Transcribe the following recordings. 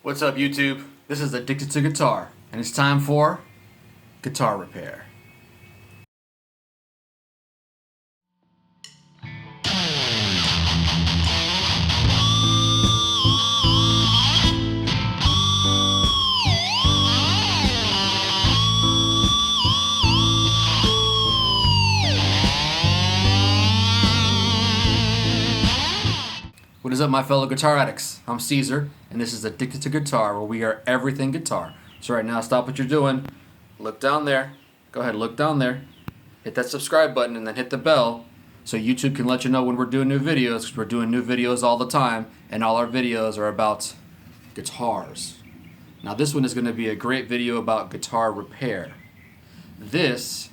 What's up, YouTube? This is Addicted to Guitar, and it's time for guitar repair. What is up, my fellow guitar addicts? I'm Caesar, and this is Addicted to Guitar, where we are everything guitar. So right now, stop what you're doing, look down there, go ahead, look down there, hit that subscribe button, and then hit the bell, so YouTube can let you know when we're doing new videos, because we're doing new videos all the time, and all our videos are about guitars. Now this one is going to be a great video about guitar repair. This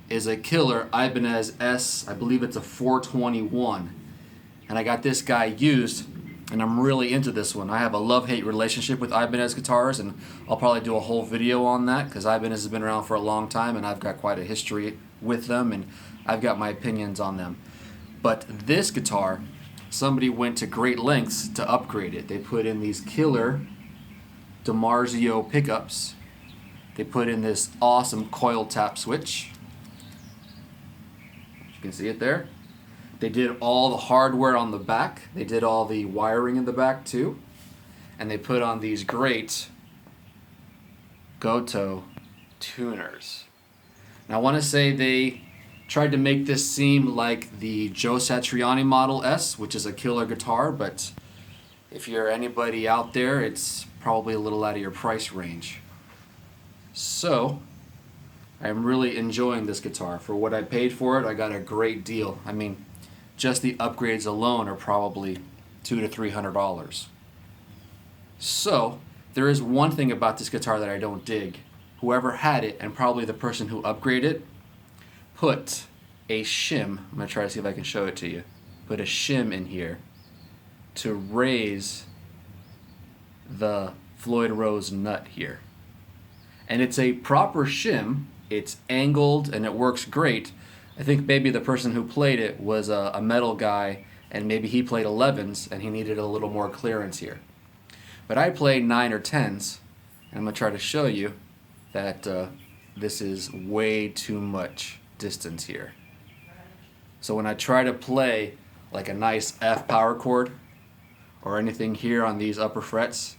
is a killer Ibanez S, I believe it's a 421. And I got this guy used, and I'm really into this one. I have a love-hate relationship with Ibanez guitars, and I'll probably do a whole video on that because Ibanez has been around for a long time, and I've got quite a history with them, and I've got my opinions on them. But this guitar, somebody went to great lengths to upgrade it. They put in these killer Dimarzios pickups. They put in this awesome coil tap switch. You can see it there. They did all the hardware on the back. They did all the wiring in the back too. And they put on these great Gotohs tuners. Now I want to say they tried to make this seem like the Joe Satriani Model S, which is a killer guitar, but if you're anybody out there, it's probably a little out of your price range. So I'm really enjoying this guitar. For what I paid for it, I got a great deal. I mean, just the upgrades alone are probably $200 to $300. So there is one thing about this guitar that I don't dig. Whoever had it, and probably the person who upgraded it, put a shim. I'm going to try to see if I can show it to you. Put a shim in here to raise the Floyd Rose nut here. And it's a proper shim. It's angled and it works great. I think maybe the person who played it was a metal guy, and maybe he played 11s and he needed a little more clearance here. But I played 9 or 10s, and I'm going to try to show you that this is way too much distance here. So when I try to play like a nice F power chord or anything here on these upper frets,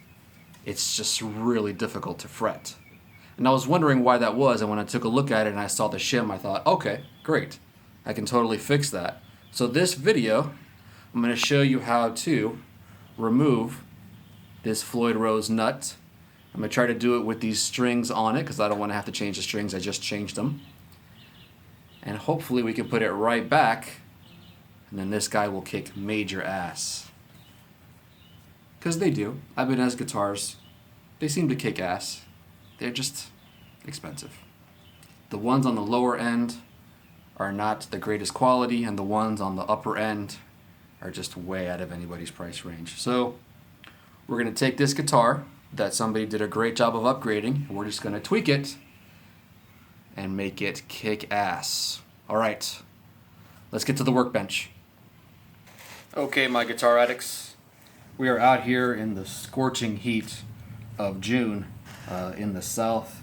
it's just really difficult to fret. And I was wondering why that was, and when I took a look at it and I saw the shim, I thought, okay, great. I can totally fix that. So this video, I'm going to show you how to remove this Floyd Rose nut. I'm going to try to do it with these strings on it because I don't want to have to change the strings. I just changed them. And hopefully we can put it right back, and then this guy will kick major ass. Because they do. Ibanez guitars, they seem to kick ass. They're just expensive. The ones on the lower end are not the greatest quality, and the ones on the upper end are just way out of anybody's price range. So we're going to take this guitar that somebody did a great job of upgrading, and we're just going to tweak it and make it kick ass. Alright, let's get to the workbench. Okay, my guitar addicts, we are out here in the scorching heat of June. In the south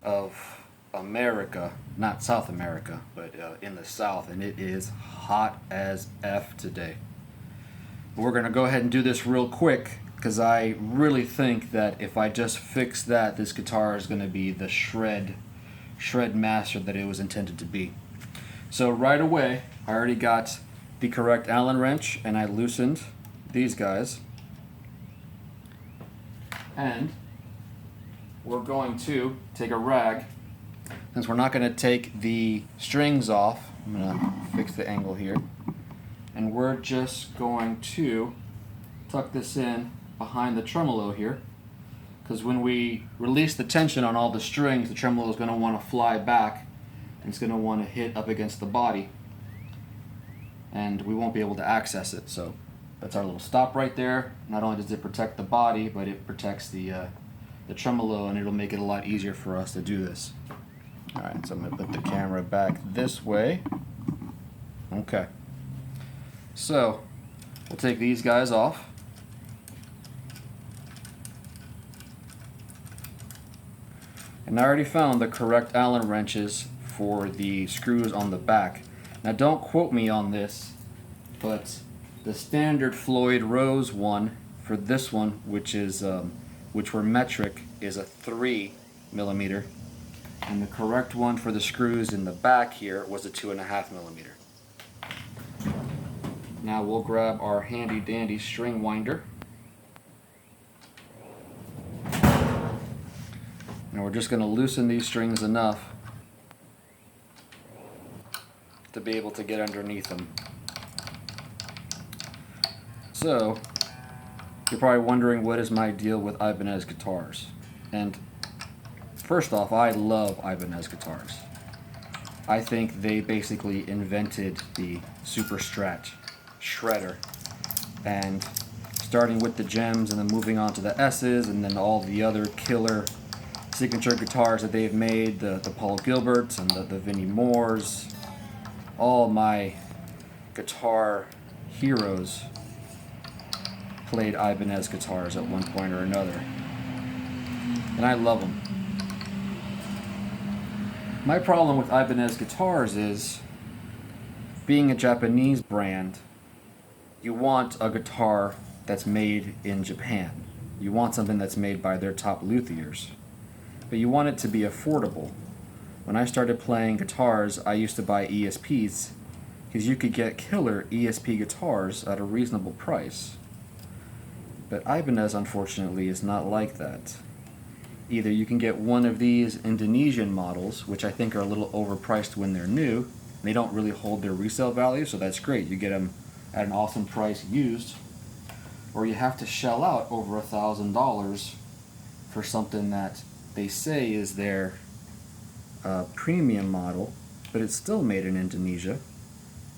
of America, not South America, but in the south, and it is hot as F today. We're going to go ahead and do this real quick because I really think that if I just fix that, this guitar is going to be the shred master that it was intended to be. So right away, I already got the correct Allen wrench, and I loosened these guys. And we're going to take a rag, since we're not going to take the strings off. I'm going to fix the angle here, and we're just going to tuck this in behind the tremolo here, because when we release the tension on all the strings, the tremolo is going to want to fly back, and it's going to want to hit up against the body, and we won't be able to access it. So that's our little stop right there. Not only does it protect the body, but it protects the tremolo, and it'll make it a lot easier for us to do this. Alright, so I'm going to put the camera back this way. Okay. So, we'll take these guys off. And I already found the correct Allen wrenches for the screws on the back. Now don't quote me on this, but the standard Floyd Rose one for this one, which were metric, is a 3mm, and the correct one for the screws in the back here was a 2.5mm. Now we'll grab our handy dandy string winder, and we're just going to loosen these strings enough to be able to get underneath them. So you're probably wondering, what is my deal with Ibanez guitars? And first off, I love Ibanez guitars. I think they basically invented the super strat shredder, and starting with the gems and then moving on to the S's and then all the other killer signature guitars that they've made, the Paul Gilberts and the Vinnie Moores, all my guitar heroes played Ibanez guitars at one point or another, and I love them. My problem with Ibanez guitars is, being a Japanese brand, you want a guitar that's made in Japan. You want something that's made by their top luthiers, but you want it to be affordable. When I started playing guitars, I used to buy ESPs because you could get killer ESP guitars at a reasonable price. But Ibanez, unfortunately, is not like that. Either you can get one of these Indonesian models, which I think are a little overpriced when they're new. They don't really hold their resale value, so that's great. You get them at an awesome price used. Or you have to shell out over $1,000 for something that they say is their premium model, but it's still made in Indonesia.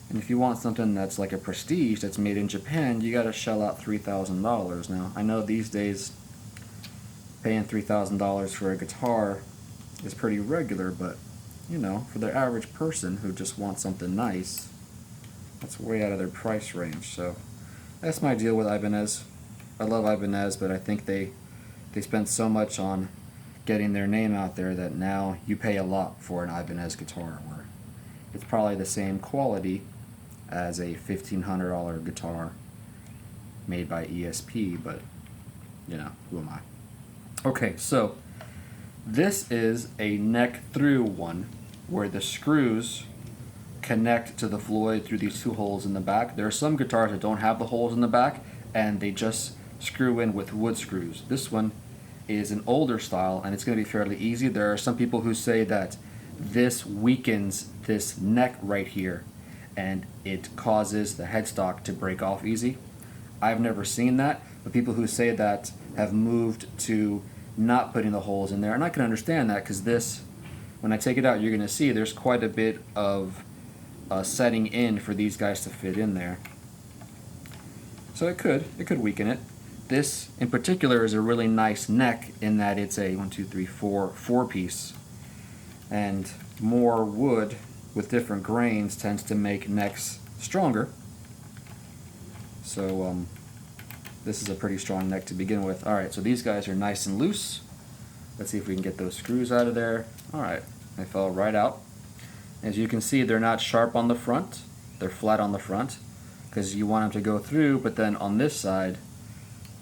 And if you want something that's like a prestige that's made in Japan, you gotta shell out $3,000. Now, I know these days paying $3,000 for a guitar is pretty regular, but you know, for the average person who just wants something nice, that's way out of their price range. So that's my deal with Ibanez. I love Ibanez, but I think they spent so much on getting their name out there that now you pay a lot for an Ibanez guitar, where it's probably the same quality as a $1,500 guitar made by ESP, but you know, who am I? Okay, so this is a neck through one where the screws connect to the Floyd through these two holes in the back. There are some guitars that don't have the holes in the back and they just screw in with wood screws. This one is an older style and it's going to be fairly easy. There are some people who say that this weakens this neck right here and it causes the headstock to break off easy. I've never seen that, but people who say that have moved to not putting the holes in there, and I can understand that because this, when I take it out, you're going to see there's quite a bit of setting in for these guys to fit in there. So it could weaken it. This in particular is a really nice neck in that it's a 4-piece, and more wood with different grains tends to make necks stronger. So this is a pretty strong neck to begin with. Alright, so these guys are nice and loose. Let's see if we can get those screws out of there. Alright, they fell right out. As you can see, they're not sharp on the front. They're flat on the front because you want them to go through, but then on this side,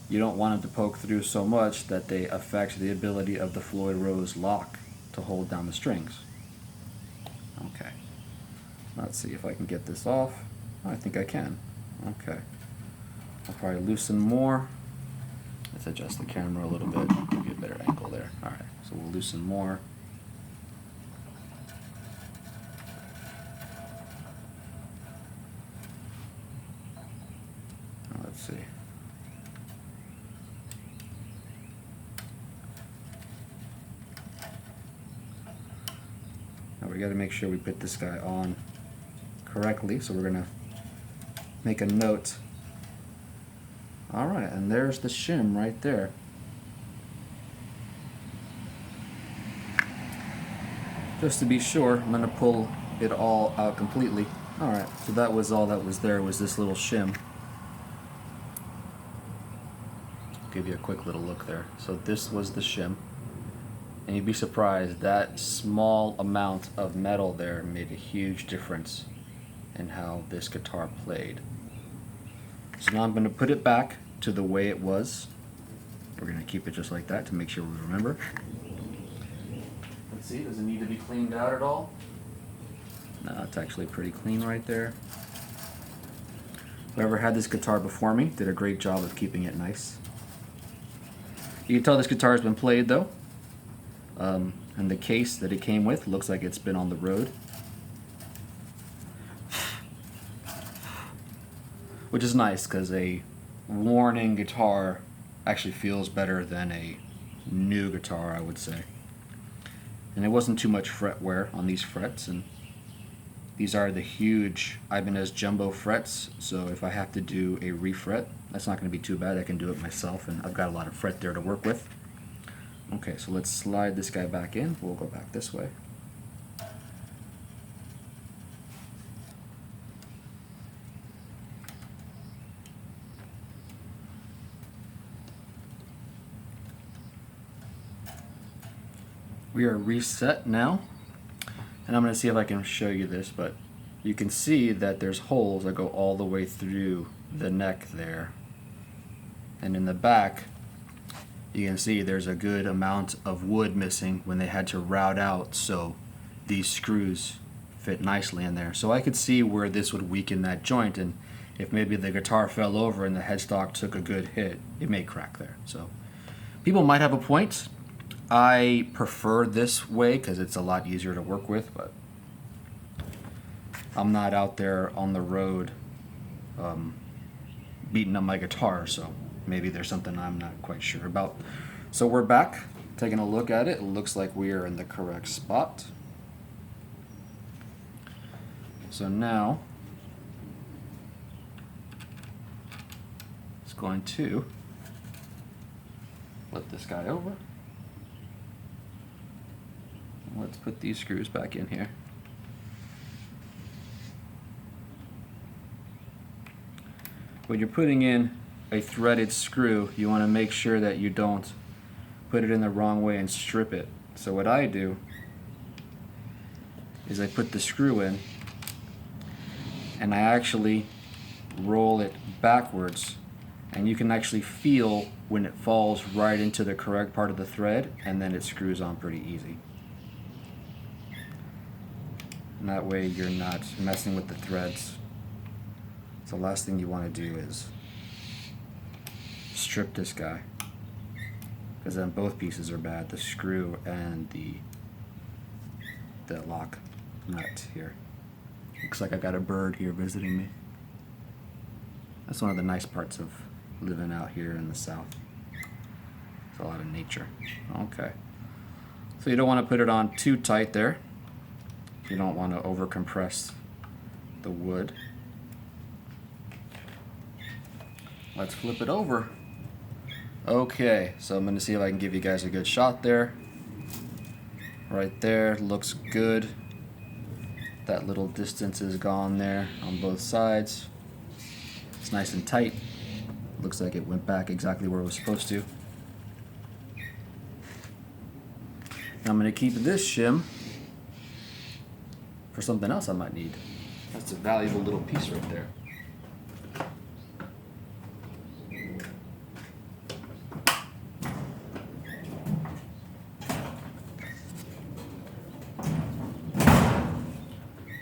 you don't want them to poke through so much that they affect the ability of the Floyd Rose lock to hold down the strings. Okay, let's see if I can get this off. I think I can. Okay. I'll probably loosen more. Let's adjust the camera a little bit, give you a better angle there. Alright, so we'll loosen more. Now let's see. Now we got to make sure we put this guy on correctly, so we're going to make a note. Alright, and there's the shim right there. Just to be sure, I'm going to pull it all out completely. Alright, so that was all that was there, was this little shim. Give you a quick little look there. So this was the shim. And you'd be surprised, that small amount of metal there made a huge difference in how this guitar played. So now I'm going to put it back to the way it was. We're going to keep it just like that to make sure we remember. Let's see, does it need to be cleaned out at all? No, it's actually pretty clean right there. Whoever had this guitar before me did a great job of keeping it nice. You can tell this guitar has been played though. And the case that it came with looks like it's been on the road. Which is nice because a worn-in guitar actually feels better than a new guitar, I would say. And it wasn't too much fret wear on these frets, and these are the huge Ibanez jumbo frets, so if I have to do a refret, that's not going to be too bad. I can do it myself, and I've got a lot of fret there to work with. Okay, so let's slide this guy back in. We'll go back this way. We are reset now, and I'm going to see if I can show you this, but you can see that there's holes that go all the way through the neck there, and in the back you can see there's a good amount of wood missing when they had to route out so these screws fit nicely in there. So I could see where this would weaken that joint, and if maybe the guitar fell over and the headstock took a good hit, it may crack there. So people might have a point. I prefer this way because it's a lot easier to work with, but I'm not out there on the road beating up my guitar, so maybe there's something I'm not quite sure about. So we're back, taking a look at it. It looks like we are in the correct spot. So now it's going to flip this guy over. Let's put these screws back in here. When you're putting in a threaded screw, you want to make sure that you don't put it in the wrong way and strip it. So what I do is I put the screw in and I actually roll it backwards, and you can actually feel when it falls right into the correct part of the thread, and then it screws on pretty easy. And that way you're not messing with the threads. So the last thing you want to do is strip this guy, because then both pieces are bad, the screw and the lock nut here. Looks like I got a bird here visiting me. That's one of the nice parts of living out here in the South. It's a lot of nature. Okay. So you don't want to put it on too tight there. You don't want to over compress the wood. Let's flip it over. Okay, so I'm going to see if I can give you guys a good shot there. Right there, looks good. That little distance is gone there on both sides. It's nice and tight. Looks like it went back exactly where it was supposed to. I'm going to keep this shim for something else I might need. That's a valuable little piece right there.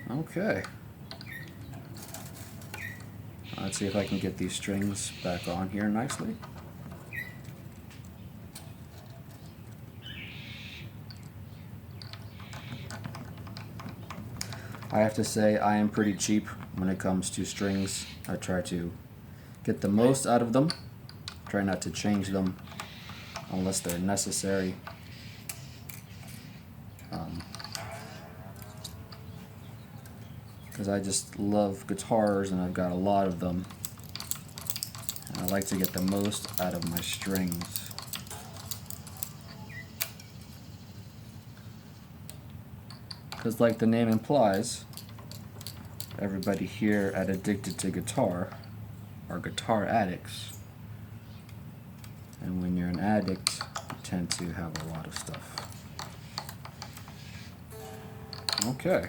Okay. Let's see if I can get these strings back on here nicely. I have to say I am pretty cheap when it comes to strings. I try to get the most out of them. Try not to change them unless they're necessary. Because I just love guitars and I've got a lot of them. And I like to get the most out of my strings. Because like the name implies, everybody here at Addicted to Guitar are guitar addicts. And when you're an addict, you tend to have a lot of stuff. Okay.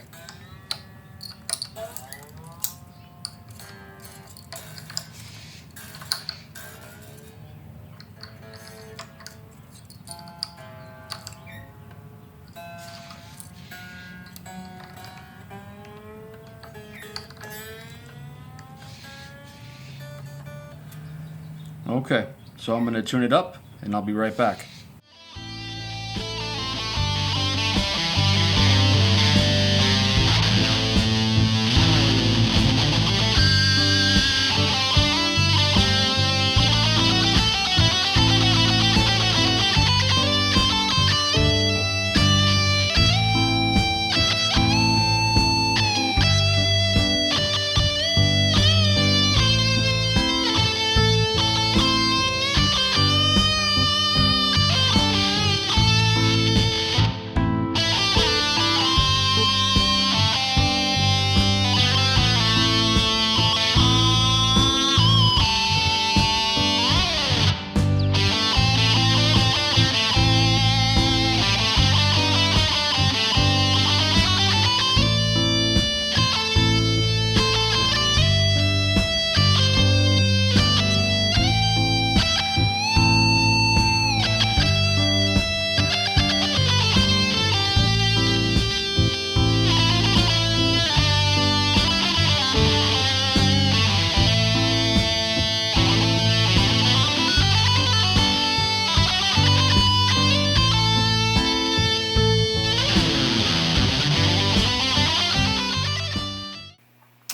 Okay, so I'm going to tune it up and I'll be right back.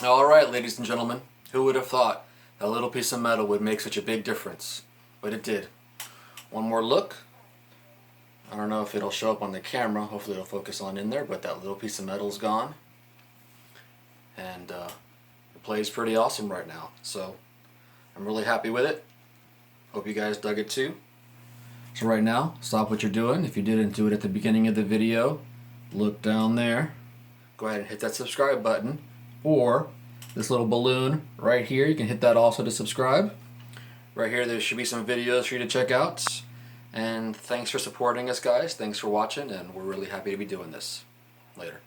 Alright, ladies and gentlemen, who would have thought that little piece of metal would make such a big difference? But it did. One more look. I don't know if it'll show up on the camera, hopefully it'll focus on in there, but that little piece of metal is gone. And it plays pretty awesome right now, so I'm really happy with it. Hope you guys dug it too. So right now, stop what you're doing. If you didn't do it at the beginning of the video, look down there. Go ahead and hit that subscribe button. Or this little balloon right here, you can hit that also to subscribe. Right here there should be some videos for you to check out. And thanks for supporting us, guys. Thanks for watching, and we're really happy to be doing this. Later.